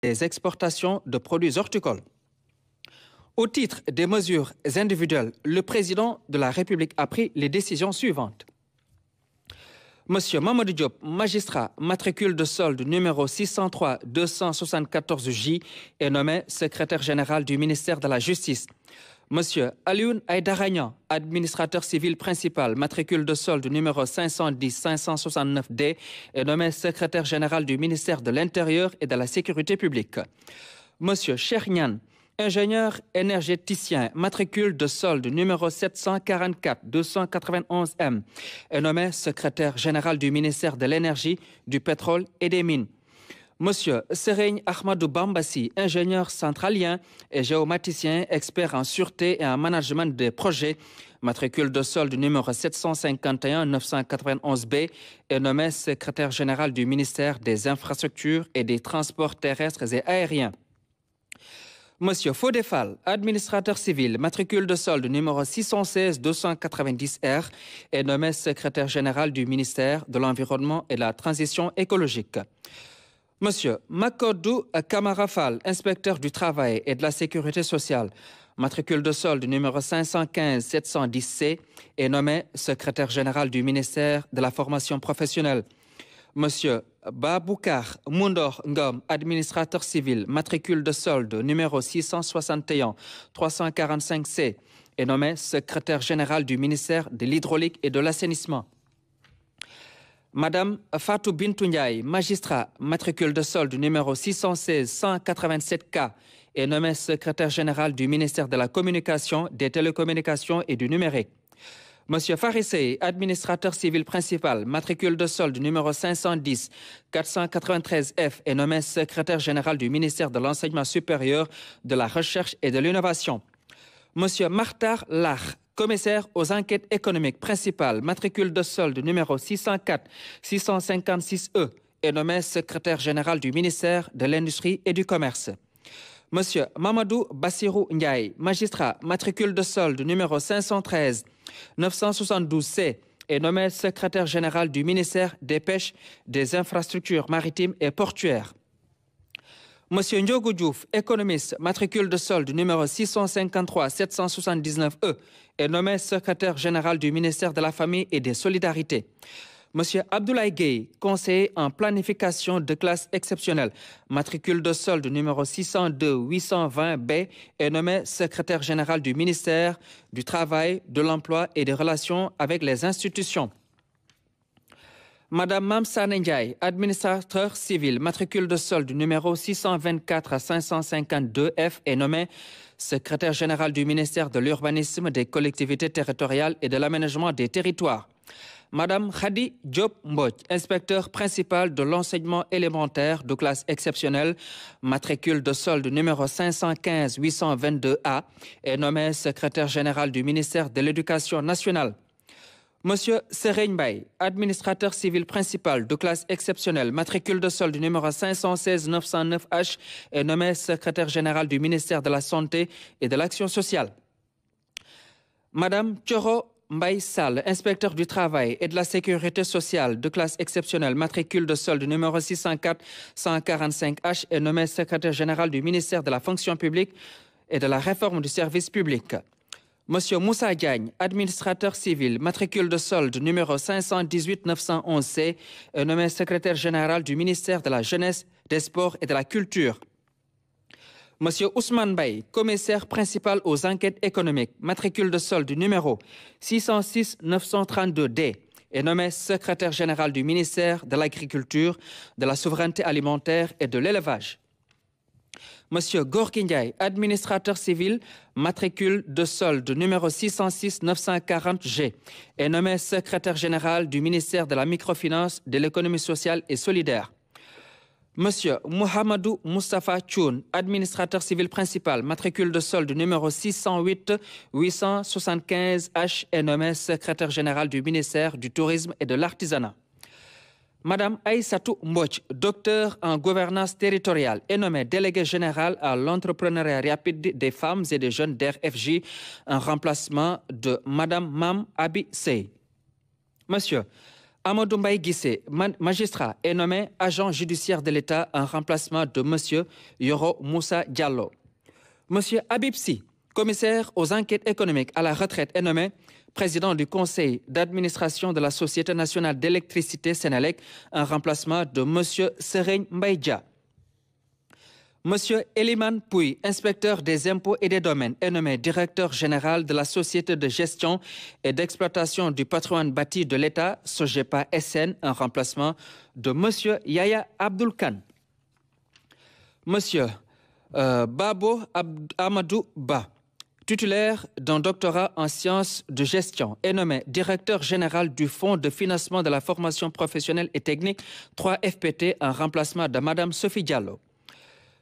des exportations de produits horticoles. Au titre des mesures individuelles, le président de la République a pris les décisions suivantes. Monsieur Mamadou Diop, magistrat, matricule de solde numéro 603-274J, est nommé secrétaire général du ministère de la Justice. Monsieur Alioune Aïdaragnan, administrateur civil principal, matricule de solde numéro 510-569D, est nommé secrétaire général du ministère de l'Intérieur et de la Sécurité publique. Monsieur Chernian, ingénieur énergéticien, matricule de solde numéro 744-291M, est nommé secrétaire général du ministère de l'Énergie, du Pétrole et des Mines. Monsieur Serigne Ahmadou Bambassi, ingénieur centralien et géomaticien, expert en sûreté et en management des projets, matricule de solde numéro 751-991B, est nommé secrétaire général du ministère des Infrastructures et des Transports terrestres et aériens. Monsieur Fodefal, administrateur civil, matricule de solde numéro 616-290R, est nommé secrétaire général du ministère de l'Environnement et de la Transition écologique. Monsieur Makodou Kamarafal, inspecteur du travail et de la sécurité sociale, matricule de solde numéro 515-710C, est nommé secrétaire général du ministère de la formation professionnelle. Monsieur Baboukar Moundor Ngom, administrateur civil, matricule de solde numéro 661-345C, est nommé secrétaire général du ministère de l'hydraulique et de l'assainissement. Madame Fatou Bintou Ndiaye, magistrat, matricule de solde numéro 616-187K, est nommé secrétaire général du ministère de la Communication, des Télécommunications et du Numérique. Monsieur Farissé, administrateur civil principal, matricule de solde numéro 510-493F, est nommé secrétaire général du ministère de l'Enseignement supérieur, de la Recherche et de l'Innovation. Monsieur Martar Lach, commissaire aux enquêtes économiques principales, matricule de solde numéro 604-656E, est nommé secrétaire général du ministère de l'Industrie et du Commerce. Monsieur Mamadou Bassirou Ndiaye, magistrat, matricule de solde numéro 513-972C, est nommé secrétaire général du ministère des Pêches, des Infrastructures maritimes et portuaires. Monsieur Ndiogo Diouf, économiste, matricule de solde numéro 653-779E, est nommé secrétaire général du ministère de la Famille et des Solidarités. Monsieur Abdoulaye Gueye, conseiller en planification de classe exceptionnelle, matricule de solde numéro 602-820B, est nommé secrétaire général du ministère du Travail, de l'Emploi et des Relations avec les institutions. Madame Mamsa Ndiaye, administrateur civil, matricule de solde numéro 624-552F, est nommé secrétaire général du ministère de l'Urbanisme, des Collectivités territoriales et de l'Aménagement des territoires. Madame Khadi Diop Mbodj, inspecteur principal de l'enseignement élémentaire de classe exceptionnelle, matricule de solde numéro 515-822A, est nommé secrétaire général du ministère de l'Éducation nationale. Monsieur Serigne Mbaye, administrateur civil principal de classe exceptionnelle, matricule de solde numéro 516-909H, est nommé secrétaire général du ministère de la Santé et de l'Action sociale. Madame Thioro Mbaye Sall, inspecteur du travail et de la sécurité sociale de classe exceptionnelle, matricule de solde numéro 604-145H, est nommé secrétaire général du ministère de la fonction publique et de la réforme du service public. Monsieur Moussa Diagne, administrateur civil, matricule de solde numéro 518-911C, est nommé secrétaire général du ministère de la Jeunesse, des Sports et de la Culture. Monsieur Ousmane Baye, commissaire principal aux enquêtes économiques, matricule de solde numéro 606-932D, est nommé secrétaire général du ministère de l'Agriculture, de la Souveraineté alimentaire et de l'Élevage. Monsieur Gorgui Ndiaye, administrateur civil, matricule de solde numéro 606-940G, est nommé secrétaire général du ministère de la Microfinance, de l'économie sociale et solidaire. Monsieur Mohamedou Moustapha Tchoun, administrateur civil principal, matricule de solde numéro 608-875H, est nommé secrétaire général du ministère du Tourisme et de l'Artisanat. Madame Aïssatou Mbodj, docteur en gouvernance territoriale, est nommée déléguée générale à l'entrepreneuriat rapide des femmes et des jeunes d'RFJ, en remplacement de Madame Mam Abi Sey. Monsieur Amadou Mbaye Guissé, magistrat, est nommé agent judiciaire de l'État en remplacement de M. Yoro Moussa Diallo. M. Habib Sy, commissaire aux enquêtes économiques à la retraite, est nommé président du conseil d'administration de la Société nationale d'électricité Sénélec en remplacement de M. Serigne Mbaye Dia. M. Eliman Pouy, inspecteur des impôts et des domaines, est nommé directeur général de la Société de gestion et d'exploitation du patrimoine bâti de l'État, SOGEPA SN, en remplacement de M. Yaya Abdoul Khan. M. Babo Amadou Ba, titulaire d'un doctorat en sciences de gestion, est nommé directeur général du Fonds de financement de la formation professionnelle et technique 3FPT en remplacement de Mme Sophie Diallo.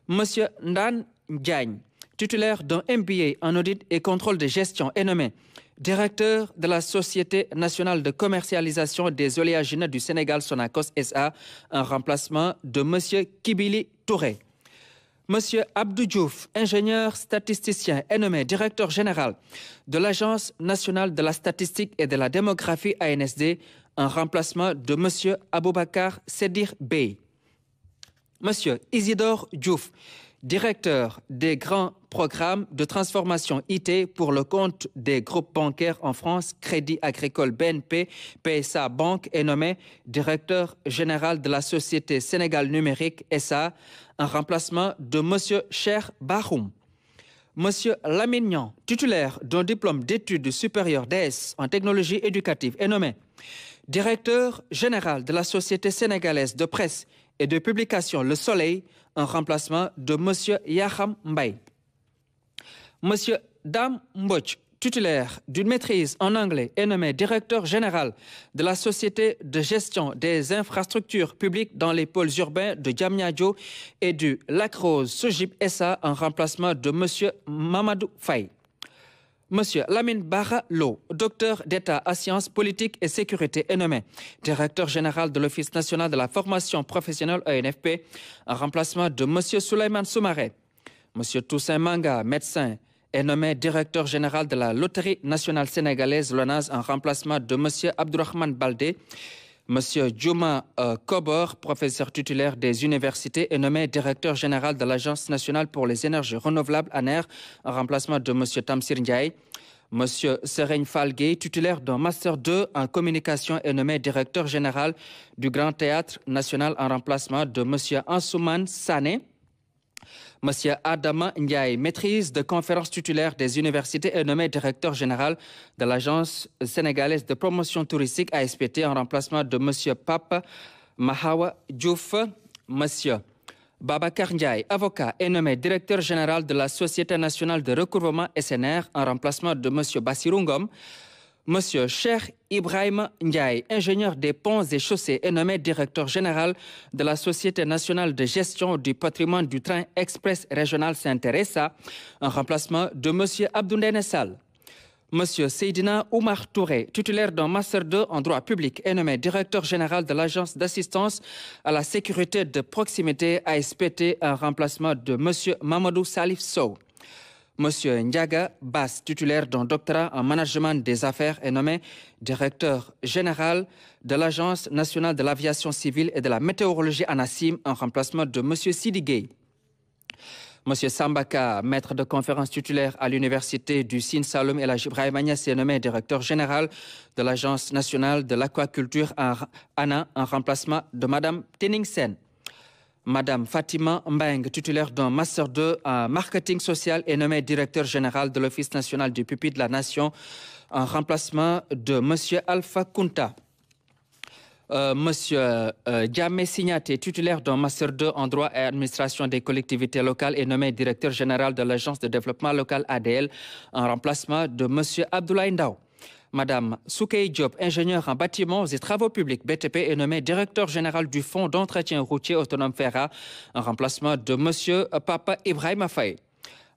Monsieur Ndan Diagne, titulaire d'un MBA en audit et contrôle de gestion, est nommé directeur de la Société nationale de commercialisation des oléagineux du Sénégal, Sonacos SA, en remplacement de Monsieur Kibili Touré. Monsieur Abdou Diouf, ingénieur statisticien, est nommé directeur général de l'Agence nationale de la statistique et de la démographie ANSD, en remplacement de Monsieur Aboubakar Sedir Bey. Monsieur Isidore Diouf, directeur des grands programmes de transformation IT pour le compte des groupes bancaires en France, Crédit Agricole BNP, PSA Banque, est nommé directeur général de la société Sénégal Numérique SA en remplacement de Monsieur Cher Bahoum. Monsieur Lamignan, titulaire d'un diplôme d'études supérieures d'ES en technologie éducative, est nommé directeur général de la Société sénégalaise de presse et de publication Le Soleil en remplacement de M. Yaham Mbaye. M. Dam Mbodj, titulaire d'une maîtrise en anglais, est nommé directeur général de la Société de gestion des infrastructures publiques dans les pôles urbains de Diamniadio et du Lac-Rose Sogip SA en remplacement de M. Mamadou Faye. Monsieur Lamine Bara Lo, docteur d'État à sciences politiques et sécurité, est nommé directeur général de l'Office national de la formation professionnelle ONFP en remplacement de Monsieur Souleymane Soumaré. Monsieur Toussaint Manga, médecin, est nommé directeur général de la Loterie nationale sénégalaise LONASE en remplacement de Monsieur Abdourahmane Baldé. Monsieur Djouma Kobor, professeur titulaire des universités, est nommé directeur général de l'Agence nationale pour les énergies renouvelables ANER en remplacement de Monsieur Tamsir Ndiaye. Monsieur Serigne Falgué, titulaire d'un Master 2 en communication, est nommé directeur général du Grand Théâtre national en remplacement de Monsieur Ansouman Sané. Monsieur Adama Ndiaye, maîtrise de conférence titulaire des universités, est nommé directeur général de l'Agence sénégalaise de promotion touristique ASPT en remplacement de Monsieur Papa Mahawa Diouf. Monsieur Babacar Ndiaye, avocat, est nommé directeur général de la Société nationale de recouvrement SNR en remplacement de Monsieur Bassirou Ngom. Monsieur Cheikh Ibrahim Ndiaye, ingénieur des ponts et chaussées, est nommé directeur général de la Société nationale de gestion du patrimoine du train express régional Saint-Teresa en remplacement de Monsieur Abdoundene Sall. Monsieur Seydina Oumar Touré, titulaire d'un Master 2 en droit public, est nommé directeur général de l'Agence d'assistance à la sécurité de proximité ASPT en remplacement de Monsieur Mamadou Salif Sow. Monsieur Ndiaga Bass, titulaire d'un doctorat en management des affaires, est nommé directeur général de l'Agence nationale de l'aviation civile et de la météorologie ANACIM en remplacement de Monsieur Sidi Gueye. Monsieur Sambaka, maître de conférence titulaire à l'Université du Sine Saloum El Hadji Ibrahima Niass, est nommé directeur général de l'Agence nationale de l'aquaculture ANA en remplacement de Madame Tening Sen. Madame Fatima Mbeng, titulaire d'un Master 2 en marketing social, est nommée directeur général de l'Office national du pupille de la Nation en remplacement de Monsieur Alpha Kunta. Monsieur Djamé Signaté, titulaire d'un Master 2 en droit et administration des collectivités locales, est nommé directeur général de l'Agence de développement local ADL en remplacement de Monsieur Abdoulaye Ndao. Madame Soukey Diop, ingénieure en bâtiments et travaux publics BTP, est nommée directeur général du Fonds d'entretien routier autonome FERA en remplacement de Monsieur Papa Ibrahima Faye.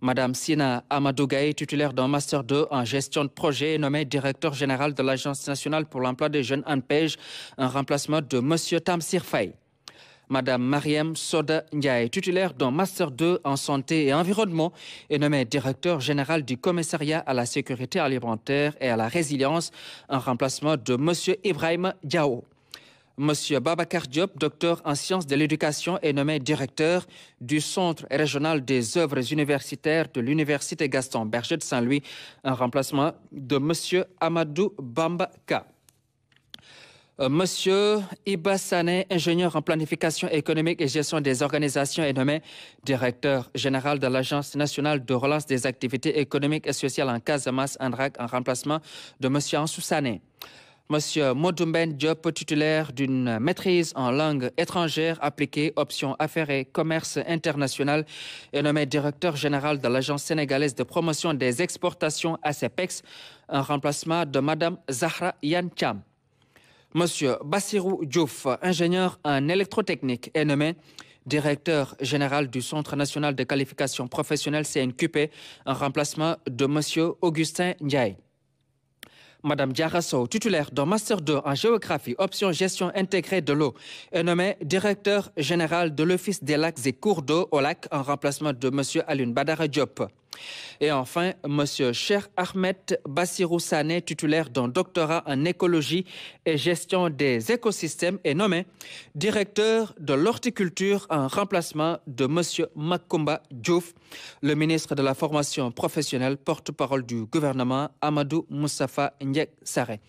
Madame Sina Amadougaye, titulaire d'un Master 2 en gestion de projet, est nommée directeur général de l'Agence nationale pour l'emploi des jeunes ANPEJ en remplacement de Monsieur Tamsir Faye. Madame Mariam Soda Ndiaye, titulaire d'un Master 2 en santé et environnement, est nommée directeur général du commissariat à la sécurité alimentaire et à la résilience en remplacement de Monsieur Ibrahima Diao. Monsieur Babacar Diop, docteur en sciences de l'éducation, est nommé directeur du Centre régional des œuvres universitaires de l'Université Gaston Berger de Saint-Louis, en remplacement de Monsieur Amadou Bambaka. Monsieur Iba Sané, ingénieur en planification économique et gestion des organisations, est nommé directeur général de l'Agence nationale de relance des activités économiques et sociales en Casamance, ANRAC, en remplacement de Monsieur Ansou Sané. Monsieur Modoumben Diop, titulaire d'une maîtrise en langue étrangère appliquée, option affaires et commerce international, est nommé directeur général de l'Agence sénégalaise de promotion des exportations ACEPEX, en remplacement de Madame Zahra Yancham. Monsieur Bassirou Diouf, ingénieur en électrotechnique, est nommé directeur général du Centre national de qualification professionnelle CNQP, en remplacement de Monsieur Augustin Ndiaye. Madame Diarra Sow, titulaire d'un Master 2 en géographie, option gestion intégrée de l'eau, est nommée directeur général de l'Office des lacs et cours d'eau au lac, en remplacement de Monsieur Alioune Badara Diop. Et enfin, Monsieur Cheikh Ahmed Bassirou Sané, titulaire d'un doctorat en écologie et gestion des écosystèmes, est nommé directeur de l'horticulture, en remplacement de Monsieur Makumba Diouf. Le ministre de la formation professionnelle, porte-parole du gouvernement, Amadou Moustapha Ndiek Saré.